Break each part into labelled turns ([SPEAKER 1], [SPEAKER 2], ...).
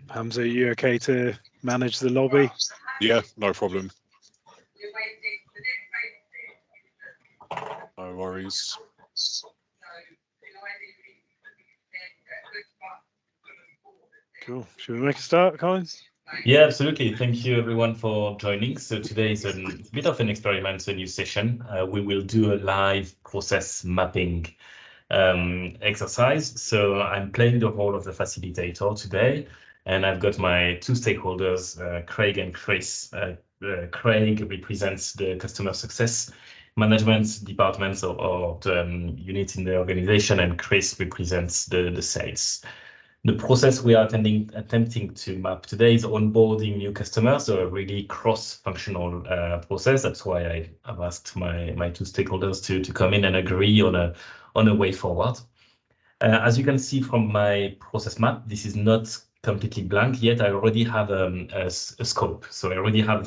[SPEAKER 1] Hamza, are you okay to manage the lobby?
[SPEAKER 2] Yeah, no problem. No worries.
[SPEAKER 1] Cool. Should we make a start, Colin?
[SPEAKER 3] Yeah, absolutely. Thank you everyone for joining. So today is a bit of an experiment, a new session. We will do a live process mapping exercise. So I'm playing the role of the facilitator today, and I've got my two stakeholders, Craig and Chris. Craig represents the customer success management departments or the unit in the organization, and Chris represents the sales. The process we are attempting to map today is onboarding new customers, so a really cross-functional process. That's why I've asked my two stakeholders to come in and agree on a way forward. As you can see from my process map, this is not completely blank yet. I already have a scope, so I already have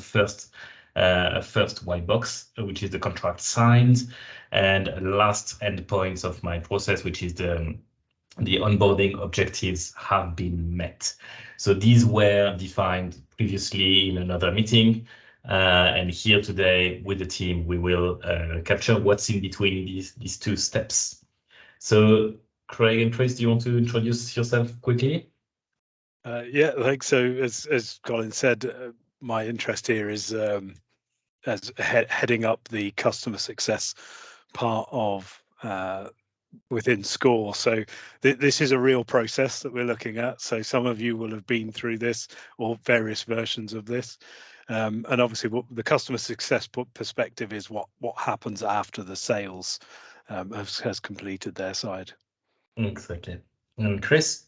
[SPEAKER 3] a first white box, which is the contract signed, and last endpoints of my process, which is the onboarding objectives have been met. So these were defined previously in another meeting. And here today with the team, we will capture what's in between these two steps. So Craig and Chris, do you want to introduce yourself quickly?
[SPEAKER 1] Yeah, thanks. So as Colin said, my interest here is as heading up the customer success part of within Skore. So this is a real process that we're looking at. So some of you will have been through this or various versions of this. And obviously what the customer success perspective is what happens after the sales has completed their side.
[SPEAKER 3] Exactly. And Chris?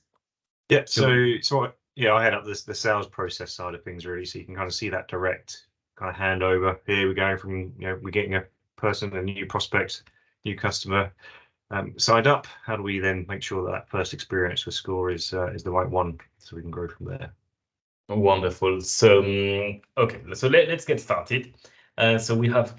[SPEAKER 4] Yeah, so I head up the sales process side of things really, so you can kind of see that direct kind of handover. Here we're going from, we're getting a person, a new prospect, new customer signed up. How do we then make sure that first experience with Skore is the right one, so we can grow from there?
[SPEAKER 3] Wonderful. So okay, so let's get started. So we have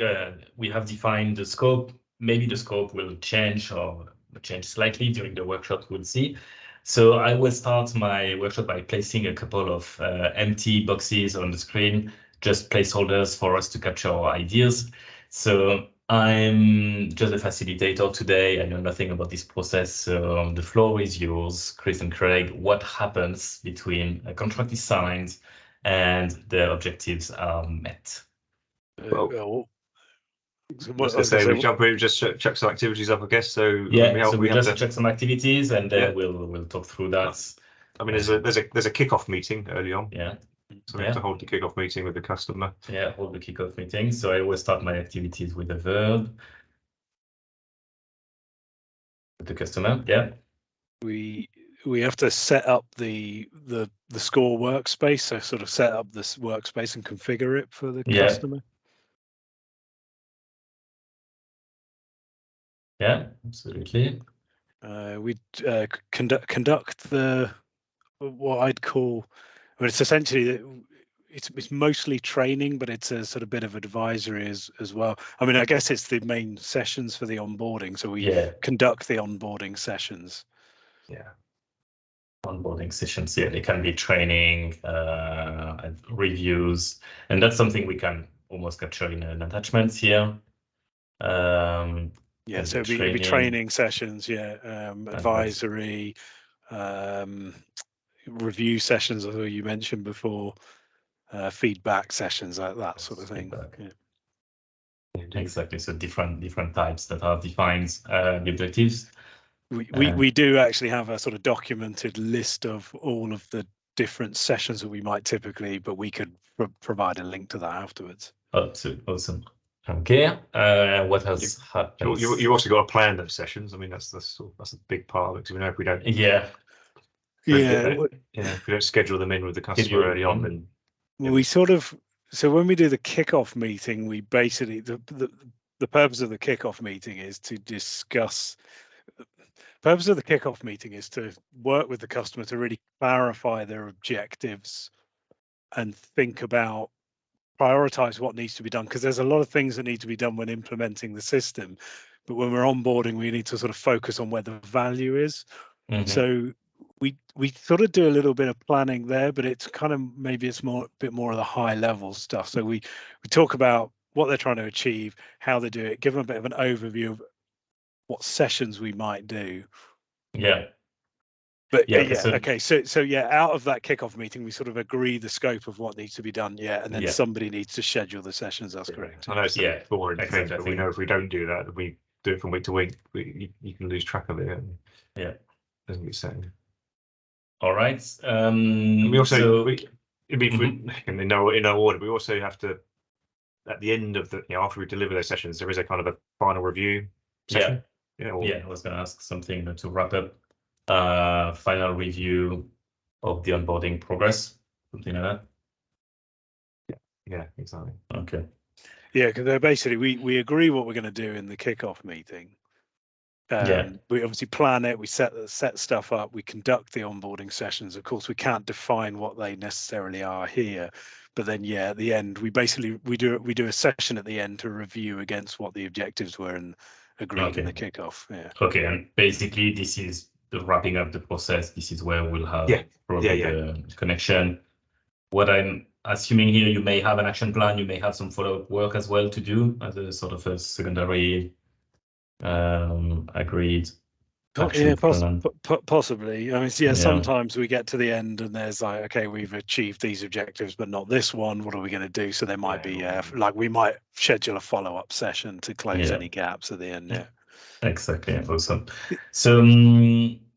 [SPEAKER 3] defined the scope. Maybe the scope will change or change slightly during the workshop. We'll see. So I will start my workshop by placing a couple of empty boxes on the screen, just placeholders for us to capture our ideas. So I'm just a facilitator today. I know nothing about this process, so the floor is yours, Chris and Craig. What happens between a contract is signed and the objectives are met?
[SPEAKER 4] We jump in, just check some activities up, I guess. So
[SPEAKER 3] yeah, we just check some activities, and then we'll talk through that.
[SPEAKER 4] I mean, there's a kickoff meeting early on.
[SPEAKER 3] Yeah.
[SPEAKER 4] So we have to hold the kickoff meeting with the customer.
[SPEAKER 3] Yeah, hold the kickoff meeting. So I always start my activities with a verb. With the customer, yeah.
[SPEAKER 1] We have to set up the Skore workspace, so sort of set up this workspace and configure it for the customer.
[SPEAKER 3] Yeah, absolutely.
[SPEAKER 1] We conduct the what I'd call, well, it's essentially it's mostly training, but it's a sort of bit of advisory as well. I mean, I guess it's the main sessions for the onboarding, so we conduct the onboarding sessions.
[SPEAKER 3] Yeah, onboarding sessions. Yeah, they can be training, reviews, and that's something we can almost capture in an attachment here.
[SPEAKER 1] Yeah, so it'd be training sessions, advisory, review sessions, as you mentioned before, feedback sessions, like that sort of thing.
[SPEAKER 3] Yeah. Exactly. So different types that are defined the objectives.
[SPEAKER 1] We do actually have a sort of documented list of all of the different sessions that we might typically, but we could provide a link to that afterwards.
[SPEAKER 3] Absolutely. Awesome. Okay. What else happens?
[SPEAKER 4] You also got to plan those sessions. I mean, that's a big part of it, because we know if we don't. If we don't schedule them in with the customer early on, then
[SPEAKER 1] we sort of. So when we do the kickoff meeting, we basically the purpose of the kickoff meeting is to discuss. The purpose of the kickoff meeting is to work with the customer to really clarify their objectives and think about. Prioritize what needs to be done, because there's a lot of things that need to be done when implementing the system, but when we're onboarding, we need to sort of focus on where the value is. So we sort of do a little bit of planning there, but it's kind of maybe it's a bit more of the high level stuff. So we talk about what they're trying to achieve, how they do it, give them a bit of an overview of what sessions we might do.
[SPEAKER 3] Yeah.
[SPEAKER 1] But
[SPEAKER 3] Yeah,
[SPEAKER 1] yeah,
[SPEAKER 3] so-
[SPEAKER 1] okay. So yeah, out of that kickoff meeting, we sort of agree the scope of what needs to be done. Yeah, and then
[SPEAKER 3] Yeah.
[SPEAKER 1] somebody needs to schedule the sessions. That's
[SPEAKER 4] Yeah.
[SPEAKER 1] correct.
[SPEAKER 4] I know it's a
[SPEAKER 3] Yeah,
[SPEAKER 4] boring
[SPEAKER 3] exactly,
[SPEAKER 4] thing,
[SPEAKER 3] I
[SPEAKER 4] but we
[SPEAKER 3] think-
[SPEAKER 4] know if we don't do that, we do it from week to week. You can lose track of it.
[SPEAKER 3] Yeah.
[SPEAKER 4] Doesn't get set.
[SPEAKER 3] All right.
[SPEAKER 4] And we also
[SPEAKER 3] so,
[SPEAKER 4] it'd be if we in no order. We also have to at the end of the after we deliver those sessions, there is a kind of a final review session.
[SPEAKER 3] yeah,
[SPEAKER 4] or-
[SPEAKER 3] I was going to ask something to wrap up. Final review of the onboarding progress, something like that.
[SPEAKER 4] yeah, exactly.
[SPEAKER 3] Okay.
[SPEAKER 1] Yeah, because basically we agree what we're going to do in the kickoff meeting.
[SPEAKER 3] Yeah.
[SPEAKER 1] We obviously plan it, we set stuff up, we conduct the onboarding sessions. Of course, we can't define what they necessarily are here, but then yeah, at the end, we do a session at the end to review against what the objectives were and agreed in the kickoff. Yeah.
[SPEAKER 3] Okay, and basically this is the wrapping up the process. This is where we'll have probably the connection. What I'm assuming here, you may have an action plan, you may have some follow-up work as well to do as a sort of a secondary agreed action plan.
[SPEAKER 1] Possibly. I mean, yeah, sometimes we get to the end and there's like, okay, we've achieved these objectives, but not this one. What are we going to do? So there might be like we might schedule a follow-up session to close any gaps at the end. Yeah.
[SPEAKER 3] Exactly. Awesome. So,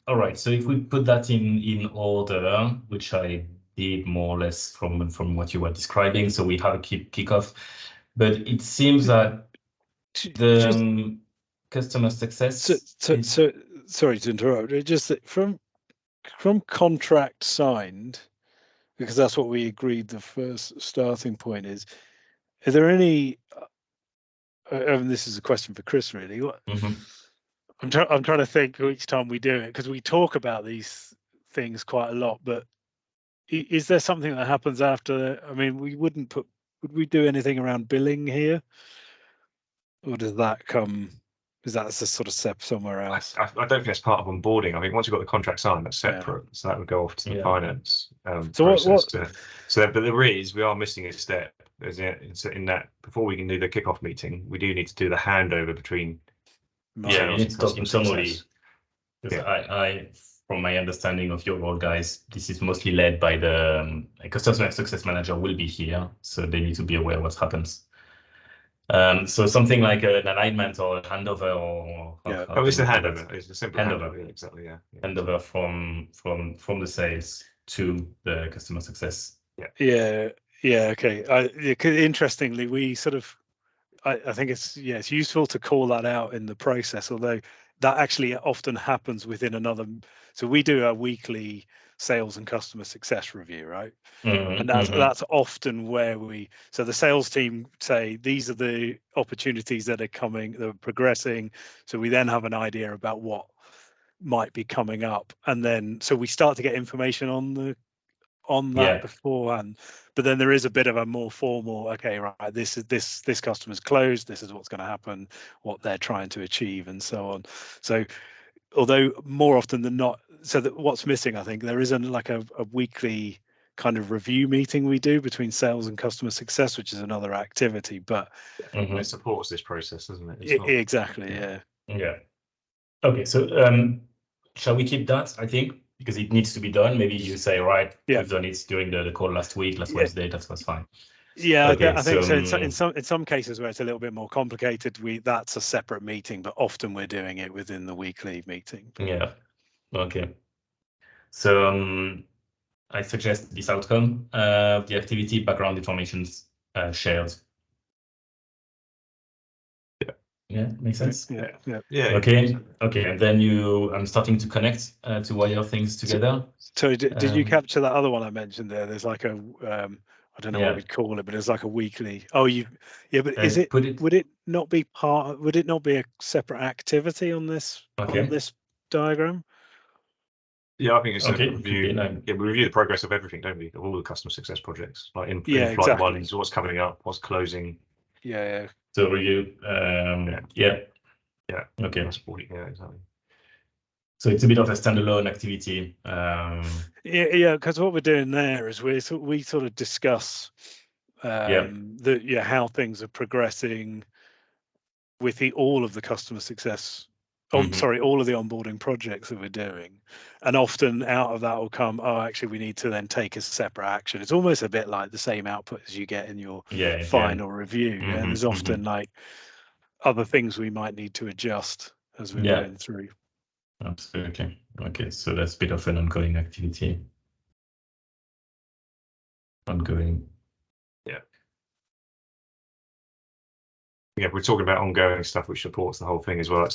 [SPEAKER 3] all right. So if we put that in order, which I did more or less from what you were describing, so we have a kickoff, but it seems that the customer success.
[SPEAKER 1] So sorry to interrupt. Just that from contract signed, because that's what we agreed. The first starting point is there any? And this is a question for Chris, really. I'm trying to think each time we do it because we talk about these things quite a lot. But is there something that happens after? I mean, would we do anything around billing here, or does that come? Is that a sort of step somewhere else?
[SPEAKER 4] I don't think that's part of onboarding. I think once you've got the contract signed, that's separate. So that would go off to the finance process. But there is, we are missing a step. In that before we can do the kickoff meeting, we do need to do the handover between.
[SPEAKER 3] Yeah, you need to talk internally. Because I, from my understanding of your role, guys, this is mostly led by the customer success manager will be here, so they need to be aware of what happens. So something like an alignment or a handover or
[SPEAKER 4] it's a handover. It's a simple handover. Exactly. Yeah.
[SPEAKER 3] Handover from the sales to the customer success.
[SPEAKER 1] Yeah. Okay. Interestingly, we sort of, I think it's useful to call that out in the process, although that actually often happens within another. So we do a weekly sales and customer success review, right? And that's often where so the sales team say these are the opportunities that are coming, that are progressing. So we then have an idea about what might be coming up, and then so we start to get information on that beforehand. But then there is a bit of a more formal, okay, right, this customer's closed, this is what's going to happen, what they're trying to achieve, and so on. So although more often than not, so that what's missing, I think there isn't like a weekly kind of review meeting we do between sales and customer success, which is another activity, but
[SPEAKER 4] it supports this process, doesn't it?
[SPEAKER 1] Exactly.
[SPEAKER 3] Yeah. Okay, so shall we keep that? I think because it needs to be done. Maybe you say, right, we've done it during the call last Wednesday. That's fine.
[SPEAKER 1] Yeah, okay, I think so. In some cases where it's a little bit more complicated, that's a separate meeting, but often we're doing it within the weekly meeting.
[SPEAKER 3] Yeah. Okay. So I suggest this outcome: the activity background information shared. Yeah, makes sense.
[SPEAKER 1] Yeah.
[SPEAKER 3] Okay. And then I'm starting to connect to wire things together.
[SPEAKER 1] So did you capture that other one I mentioned there? There's like a I don't know what we'd call it, but it's like a weekly. Oh, but would it not be a separate activity on this diagram?
[SPEAKER 4] Yeah, I think it's a review. We review the progress of everything, don't we? Of all the customer success projects, like in flight ones, what's coming up, what's closing.
[SPEAKER 1] Yeah.
[SPEAKER 3] So review. Yeah.
[SPEAKER 4] Okay. That's 40. Yeah, exactly.
[SPEAKER 3] So it's a bit of a standalone activity.
[SPEAKER 1] Yeah, because what we're doing there is we sort of discuss how things are progressing with all of the customer success. All of the onboarding projects that we're doing, and often out of that will come, oh, actually, we need to then take a separate action. It's almost a bit like the same output as you get in your final review. There's often like other things we might need to adjust as we're going through.
[SPEAKER 3] Absolutely. Okay, so that's a bit of an ongoing activity.
[SPEAKER 4] Yeah, we're talking about ongoing stuff which supports the whole thing as well.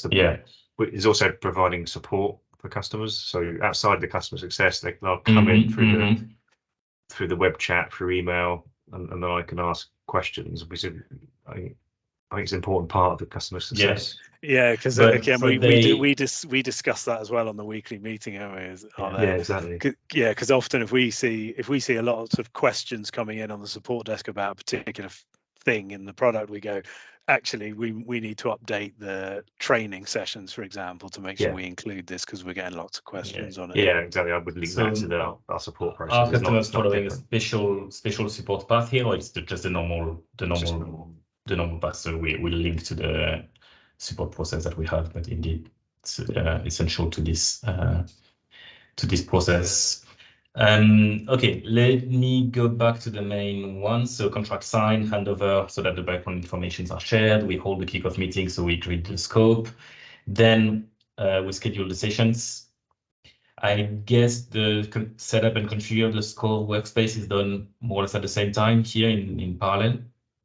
[SPEAKER 4] It's also providing support for customers. So outside the customer success, they'll come in through the web chat, through email, and then I can ask questions. Which I think it's an important part of the customer success.
[SPEAKER 1] Yeah, because again, we discuss that as well on the weekly meeting, haven't we?
[SPEAKER 4] Exactly.
[SPEAKER 1] Yeah, because often if we see a lot of questions coming in on the support desk about a particular thing in the product, we go, actually, we need to update the training sessions, for example, to make sure we include this because we're getting lots of questions on it.
[SPEAKER 4] Yeah, exactly. I would link that to our support process.
[SPEAKER 3] Are customers following a special support path here, or it's just the normal path? So we will link to the support process that we have, but indeed it's essential to this process. Okay, let me go back to the main one. So contract sign, handover, so that the background informations are shared. We hold the kickoff meeting, so we agree the scope. Then we schedule the sessions. I guess the setup and configure the Skore workspace is done more or less at the same time here in parallel.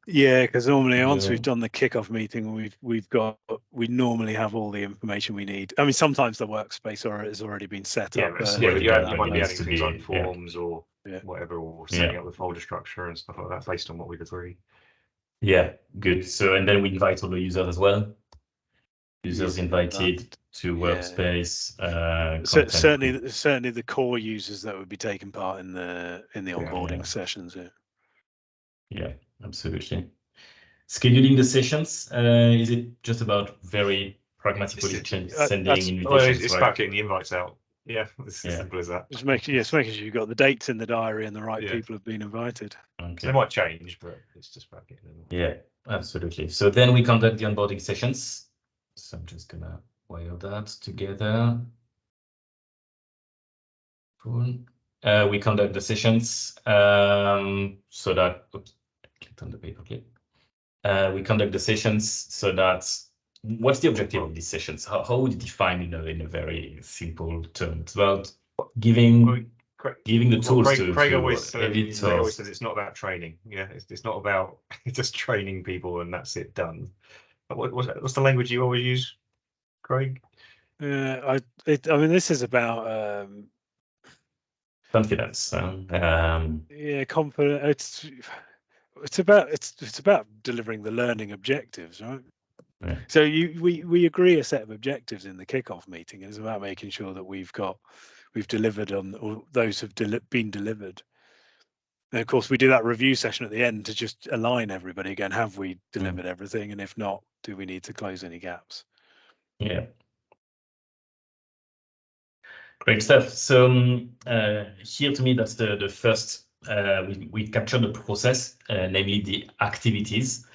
[SPEAKER 1] Yeah, because normally once we've done the kickoff meeting, we normally have all the information we need. I mean, sometimes the workspace has already been set up.
[SPEAKER 4] You might be adding things like forms or whatever, or setting up the folder structure and stuff like that based on what we've agreed.
[SPEAKER 3] Yeah, good. So and then we invite all the users as well. Users invited to workspace.
[SPEAKER 1] Certainly the core users that would be taking part in the onboarding sessions.
[SPEAKER 3] Yeah, absolutely. Scheduling the sessions, is it just about very pragmatically sending invitations?
[SPEAKER 4] It's about getting the invites out. Yeah, it's as simple as that.
[SPEAKER 1] Just making sure you've got the dates in the diary and the right people have been invited.
[SPEAKER 3] Okay.
[SPEAKER 4] So they might change, but it's just about getting them.
[SPEAKER 3] Yeah, absolutely. So then we conduct the onboarding sessions. So I'm just gonna wire that together. Cool. We conduct the sessions so that clicked on the paperclip. We conduct the sessions so that what's the objective of these sessions? How would you define in a very simple term? It's about giving the tools to
[SPEAKER 4] Craig always says it's not about training. Yeah, it's not about just training people and that's it, done. What's the language you always use, Craig?
[SPEAKER 1] I mean, this is about
[SPEAKER 3] confidence.
[SPEAKER 1] Confidence. It's about delivering the learning objectives, right?
[SPEAKER 3] Yeah.
[SPEAKER 1] So we agree a set of objectives in the kickoff meeting. It's about making sure that we've delivered on, or those have been delivered. And of course, we do that review session at the end to just align everybody again. Have we delivered everything? And if not, do we need to close any gaps?
[SPEAKER 3] Yeah. Great stuff. So here to me, that's the first, we captured the process, namely the activities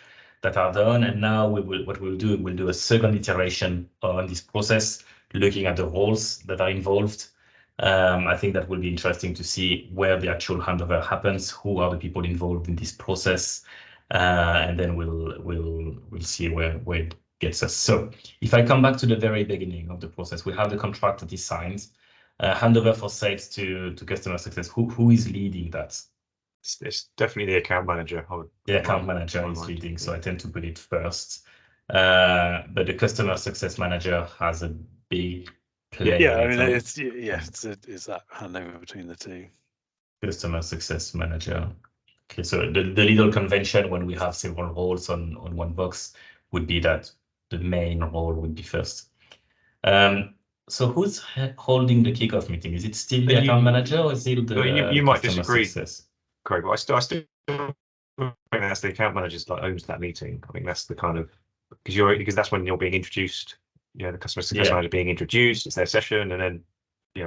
[SPEAKER 3] that are done. And now we'll do a second iteration on this process, looking at the roles that are involved. I think that will be interesting to see where the actual handover happens, who are the people involved in this process, and then we'll see where it gets us. So if I come back to the very beginning of the process, we have the contract that is signed, handover for sales to customer success. Who is leading that?
[SPEAKER 4] It's definitely the account manager.
[SPEAKER 3] The account manager is leading, so I tend to put it first. But the customer success manager has a big play.
[SPEAKER 1] Yeah, I mean, it's that handover between the two.
[SPEAKER 3] Customer success manager. Okay, so the little convention when we have several roles on one box would be that the main role would be first. So who's holding the kickoff meeting? Is it still the account manager, or is it the
[SPEAKER 4] you might disagree, Craig, but I still think that's the account manager that owns that meeting. I think that's the kind of because that's when you're being introduced. the customer success manager being introduced, it's their session, and then I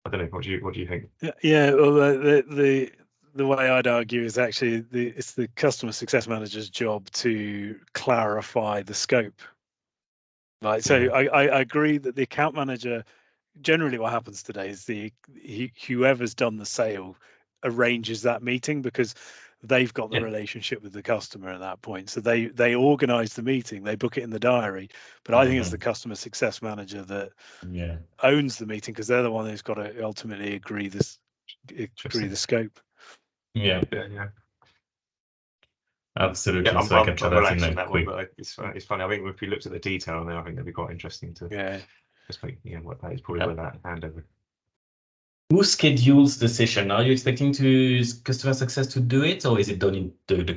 [SPEAKER 4] don't know. What do you think?
[SPEAKER 1] Yeah. Well, the way I'd argue is actually it's the customer success manager's job to clarify the scope. Right. So I agree that the account manager, generally what happens today is whoever's done the sale arranges that meeting because they've got the relationship with the customer at that point. So they organize the meeting, they book it in the diary. But I think it's the customer success manager that owns the meeting because they're the one who's got to ultimately agree the scope.
[SPEAKER 3] Yeah. Absolutely.
[SPEAKER 4] Yeah,
[SPEAKER 3] so I can try that
[SPEAKER 4] relaxed
[SPEAKER 3] in
[SPEAKER 4] on that
[SPEAKER 3] quick.
[SPEAKER 4] one, but it's funny. I think if we looked at the detail now, I think that'd be quite interesting to just make what that is probably where that handover.
[SPEAKER 3] Who schedules the session? Are you expecting customer success to do it, or is it done in the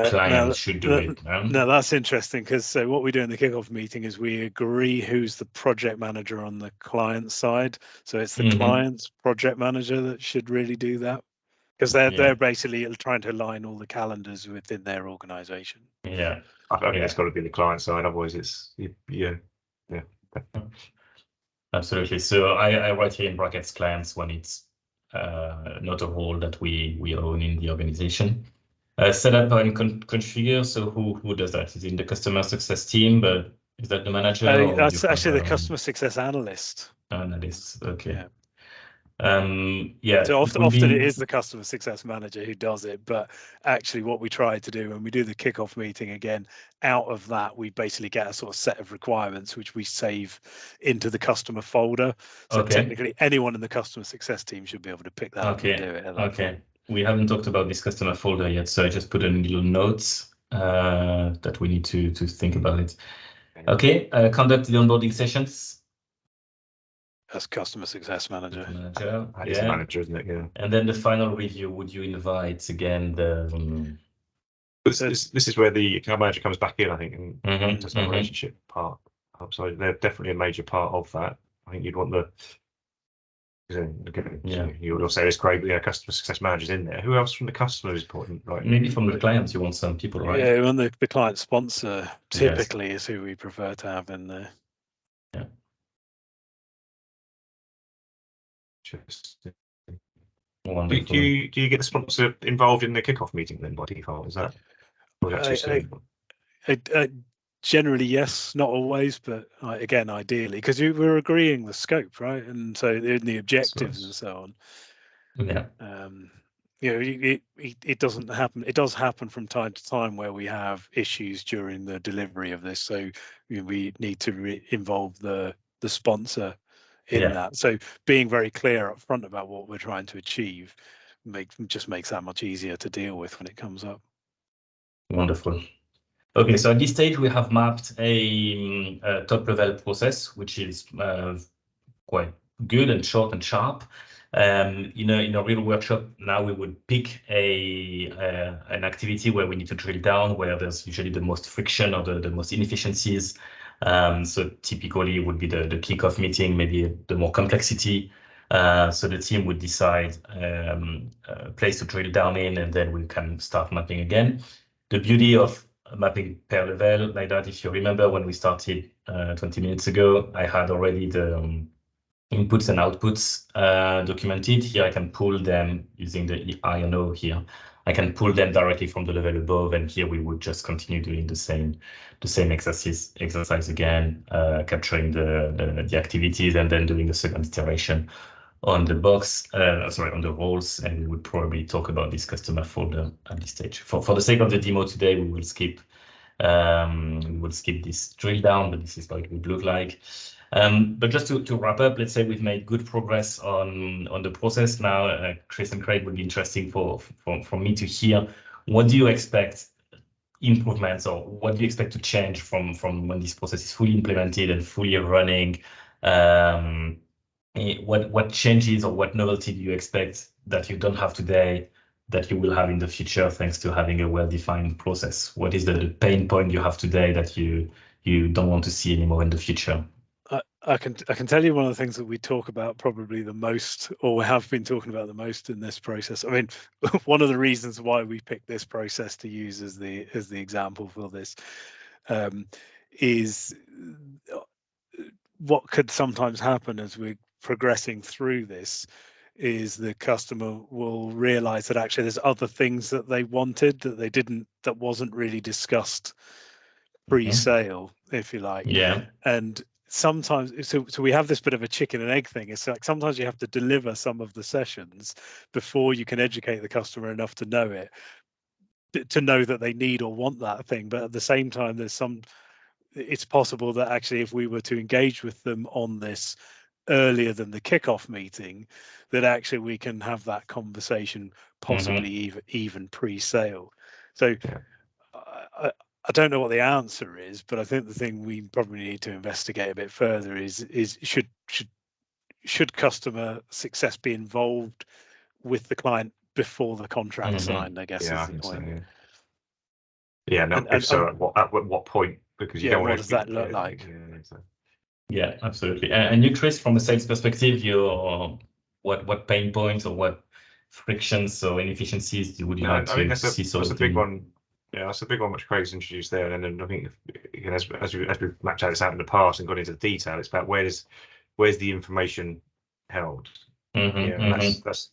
[SPEAKER 3] client should do it?
[SPEAKER 1] No, that's interesting because so what we do in the kickoff meeting is we agree who's the project manager on the client side. So it's the client's project manager that should really do that because they're basically trying to align all the calendars within their organization.
[SPEAKER 3] Yeah,
[SPEAKER 4] I think it's got to be the client side. Otherwise, it's
[SPEAKER 3] Absolutely. So I write here in brackets clients when it's not a role that we own in the organization. Set up and configure. So who does that? Is it in the customer success team? But is that the manager?
[SPEAKER 1] That's actually the customer success analyst.
[SPEAKER 3] Analyst. Okay.
[SPEAKER 1] Yeah.
[SPEAKER 3] So
[SPEAKER 1] often it is the customer success manager who does it, but actually what we try to do when we do the kickoff meeting again, out of that we basically get a sort of set of requirements which we save into the customer folder. So technically anyone in the customer success team should be able to pick that up and do it at that point.
[SPEAKER 3] We haven't talked about this customer folder yet, so I just put in little notes that we need to think about it. Okay, conduct the onboarding sessions.
[SPEAKER 1] As customer success manager.
[SPEAKER 4] He's the manager, isn't it? Yeah.
[SPEAKER 3] And then the final review, would you invite again the...
[SPEAKER 4] This is where the account manager comes back in, I think, and does that relationship part. So they're definitely a major part of that. I think you'd want you would also say it's great, customer success managers in there. Who else from the customer is important? Right?
[SPEAKER 3] Maybe from the clients, you want some people, right?
[SPEAKER 1] Yeah, and the client sponsor typically is who we prefer to have in there.
[SPEAKER 3] Yeah.
[SPEAKER 4] Do you get the sponsor involved in the kickoff meeting then by default? Is that
[SPEAKER 1] generally yes, not always, but again ideally because we're agreeing the scope, right? And so in the objectives and so on.
[SPEAKER 3] Yeah.
[SPEAKER 1] It doesn't happen. It does happen from time to time where we have issues during the delivery of this. So we need to involve the sponsor in that. So being very clear up front about what we're trying to achieve just makes that much easier to deal with when it comes up.
[SPEAKER 3] Wonderful. Okay, so at this stage we have mapped a top level process, which is quite good and short and sharp. In a real workshop now we would pick an activity where we need to drill down, where there's usually the most friction or the most inefficiencies. So typically it would be the kickoff meeting, maybe the more complexity. So the team would decide a place to drill down in, and then we can start mapping again. The beauty of mapping per level like that, if you remember when we started 20 minutes ago, I had already the inputs and outputs documented. Here I can pull them using the I&O here. I can pull them directly from the level above, and here we would just continue doing the same exercise again, capturing the activities and then doing the second iteration on the box, on the roles, and we would probably talk about this customer folder at this stage. For the sake of the demo today, we will skip this drill down, but this is what it would look like. But just to wrap up, let's say we've made good progress on the process now. Chris and Craig, would be interesting for me to hear. What do you expect improvements, or what do you expect to change from when this process is fully implemented and fully running? What changes or what novelty do you expect that you don't have today that you will have in the future thanks to having a well-defined process? What is the pain point you have today that you don't want to see anymore in the future?
[SPEAKER 1] I can tell you one of the things that we talk about probably the most, or we have been talking about the most in this process. I mean, one of the reasons why we picked this process to use as the example for this is what could sometimes happen as we're progressing through this is the customer will realize that actually there's other things that they wanted that they didn't, that wasn't really discussed pre-sale, if you like.
[SPEAKER 3] Yeah.
[SPEAKER 1] And sometimes, so we have this bit of a chicken and egg thing. It's like sometimes you have to deliver some of the sessions before you can educate the customer enough to know it, to know that they need or want that thing. But at the same time, it's possible that actually if we were to engage with them on this earlier than the kickoff meeting, that actually we can have that conversation possibly even pre-sale. So I don't know what the answer is, but I think the thing we probably need to investigate a bit further is should customer success be involved with the client before the contract signed, I guess, is the point.
[SPEAKER 4] Yeah, no, if so, at what point? Because you don't want
[SPEAKER 1] what does that look like?
[SPEAKER 3] Yeah, absolutely. And you, Chris, from a sales perspective, what pain points or what frictions or inefficiencies would you like to see solved?
[SPEAKER 4] That's a big one. Yeah, that's a big one which Craig's introduced there. And then I think as we've mapped out this out in the past and got into the detail, it's about where's the information held. That's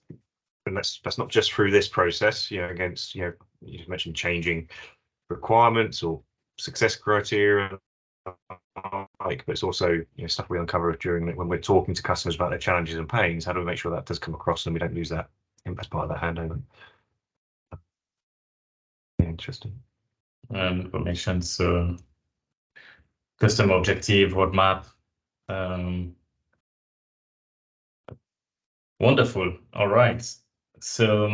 [SPEAKER 4] not just through this process. Against you just mentioned changing requirements or success criteria, but it's also stuff we uncover during when we're talking to customers about their challenges and pains. How do we make sure that does come across and we don't lose that as part of that handover? Interesting.
[SPEAKER 3] Information, so customer objective, roadmap. Wonderful. All right. So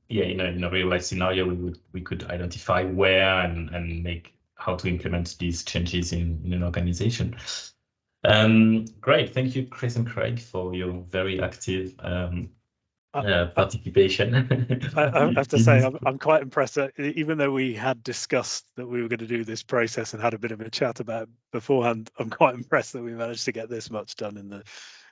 [SPEAKER 3] yeah, in a real life scenario, we could identify where and make how to implement these changes in an organization. Great. Thank you, Chris and Craig, for your very active participation.
[SPEAKER 1] I have to say, I'm quite impressed that even though we had discussed that we were going to do this process and had a bit of a chat about it beforehand, I'm quite impressed that we managed to get this much done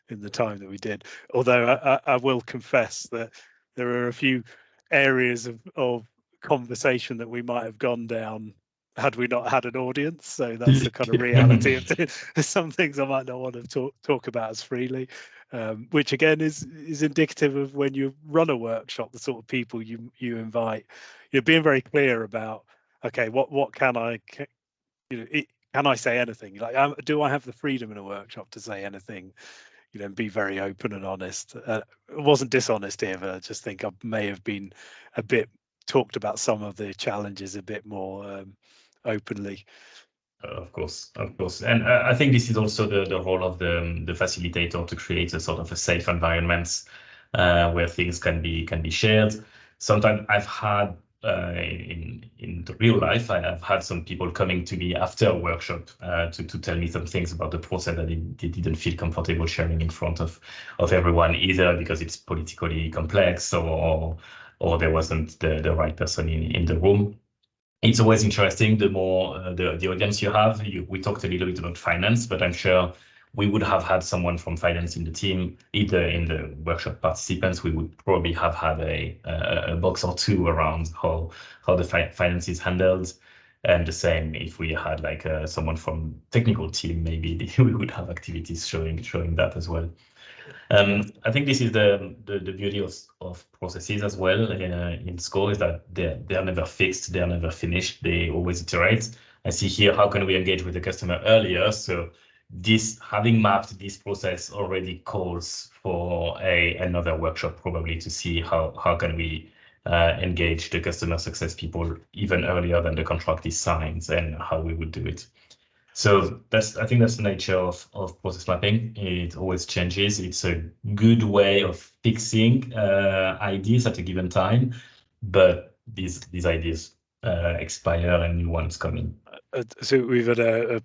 [SPEAKER 1] in the time that we did. Although I will confess that there are a few areas of conversation that we might have gone down had we not had an audience. So that's the kind of reality of some things I might not want to talk about as freely. Which again is indicative of when you run a workshop, the sort of people you invite. You're being very clear about, okay, what can I, can I say anything? Like, do I have the freedom in a workshop to say anything? And be very open and honest. It wasn't dishonest here, but I just think I may have been a bit talked about some of the challenges a bit more openly.
[SPEAKER 3] Of course, and I think this is also the role of the facilitator to create a sort of a safe environment where things can be shared. Sometimes I've had in the real life, I've had some people coming to me after a workshop to tell me some things about the process that they didn't feel comfortable sharing in front of everyone, either because it's politically complex or there wasn't the right person in the room. It's always interesting, the more the audience you have. We talked a little bit about finance, but I'm sure we would have had someone from finance in the team, either in the workshop participants. We would probably have had a box or two around how the finance is handled. And the same if we had like someone from technical team, maybe we would have activities showing that as well. I think this is the beauty of processes as well in Skore, is that they're never fixed, they're never finished, they always iterate. I see here, how can we engage with the customer earlier? So having mapped this process already calls for another workshop, probably, to see how can we engage the customer success people even earlier than the contract is signed, and how we would do it. So I think that's the nature of process mapping. It always changes. It's a good way of fixing ideas at a given time, but these ideas expire and new ones come in.
[SPEAKER 1] So we've had a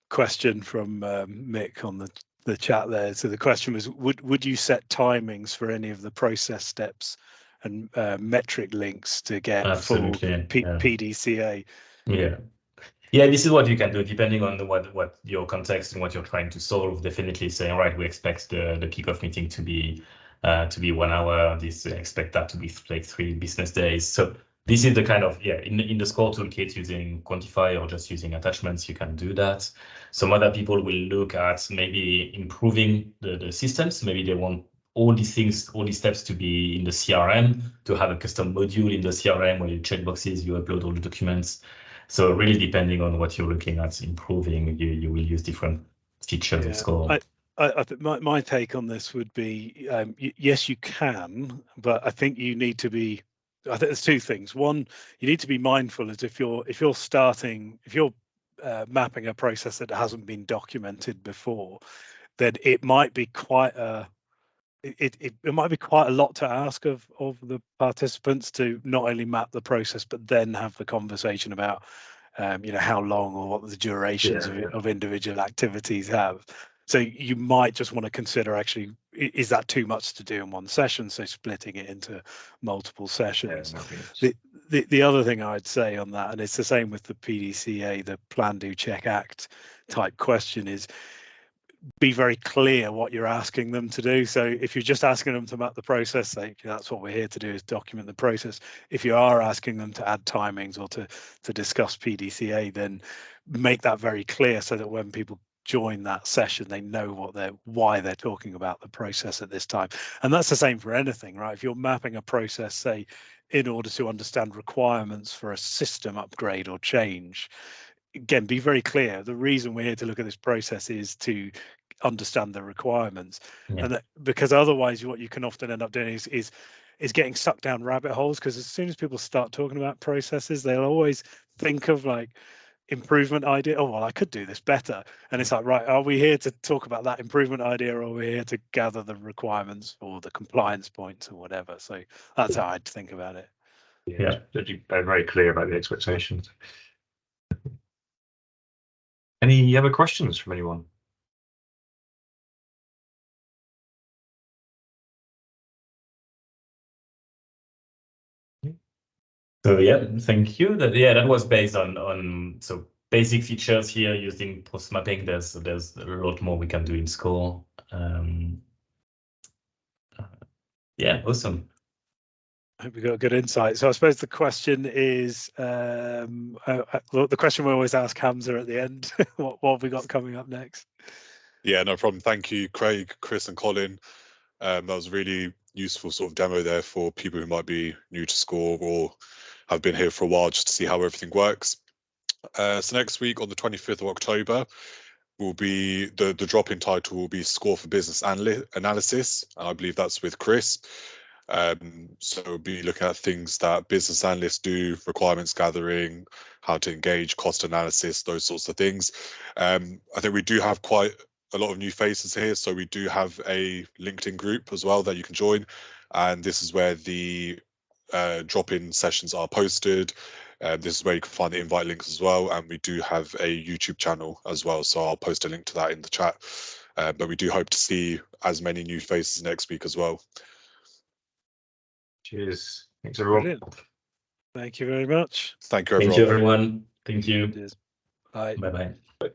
[SPEAKER 1] question from Mick on the chat there. So the question was, would you set timings for any of the process steps and metric links to get
[SPEAKER 3] Absolutely,
[SPEAKER 1] full PDCA?
[SPEAKER 3] Yeah, this is what you can do depending on what your context and what you're trying to solve. Definitely saying, right, we expect the kickoff meeting to be 1 hour. Expect that to be like 3 business days. So This is the kind of, in the Skore toolkit, using Quantify or just using attachments, you can do that. Some other people will look at maybe improving the systems. Maybe they want all these things, all these steps to be in the CRM, to have a custom module in the CRM where you check boxes, you upload all the documents. So really depending on what you're looking at improving, you will use different features of Skore.
[SPEAKER 1] I think my take on this would be, yes, you can, but I think you need to be, I think there's two things. One, you need to be mindful as if you're mapping a process that hasn't been documented before, then it might be quite a it might be quite a lot to ask of the participants to not only map the process but then have the conversation about how long or what the durations of individual activities have. So you might just want to consider, actually, is that too much to do in one session? So splitting it into multiple sessions. The other thing I'd say on that, and it's the same with the PDCA, the Plan, Do, Check, Act type question, is be very clear what you're asking them to do. So if you're just asking them to map the process, that's what we're here to do, is document the process. If you are asking them to add timings or to discuss PDCA, then make that very clear so that when people join that session, they know why they're talking about the process at this time. And that's the same for anything, right? If you're mapping a process, say, in order to understand requirements for a system upgrade or change, again, be very clear. The reason we're here to look at this process is to understand the requirements, and that, because otherwise what you can often end up doing is getting sucked down rabbit holes, because as soon as people start talking about processes, they'll always think of like improvement idea. Oh, well, I could do this better. And it's like, right, are we here to talk about that improvement idea, or are we here to gather the requirements or the compliance points or whatever? So that's how I'd think about it.
[SPEAKER 4] Yeah, very clear about the expectations. Any other questions from anyone?
[SPEAKER 3] So yeah, thank you. That was based on so basic features here using post mapping. There's a lot more we can do in Skore. Yeah, awesome.
[SPEAKER 1] I hope we got a good insight. So I suppose the question is, the question we always ask Hamza at the end, what have we got coming up next?
[SPEAKER 2] Yeah, no problem. Thank you, Craig, Chris and Colin. That was a really useful sort of demo there for people who might be new to Skore or have been here for a while, just to see how everything works. So next week on the 25th of October will be the drop-in title will be Skore for Business Analysis, and I believe that's with Chris. So we'll be looking at things that business analysts do, requirements gathering, how to engage, cost analysis, those sorts of things. I think we do have quite a lot of new faces here, so we do have a LinkedIn group as well that you can join, and this is where the drop-in sessions are posted. This is where you can find the invite links as well, and we do have a YouTube channel as well, so I'll post a link to that in the chat. But we do hope to see as many new faces next week as well.
[SPEAKER 4] Cheers. Thanks, everyone.
[SPEAKER 1] Brilliant. Thank you very much.
[SPEAKER 2] Thank you, everyone.
[SPEAKER 3] Thank you, everyone. Thank you.
[SPEAKER 1] Cheers. Bye.
[SPEAKER 3] Bye-bye.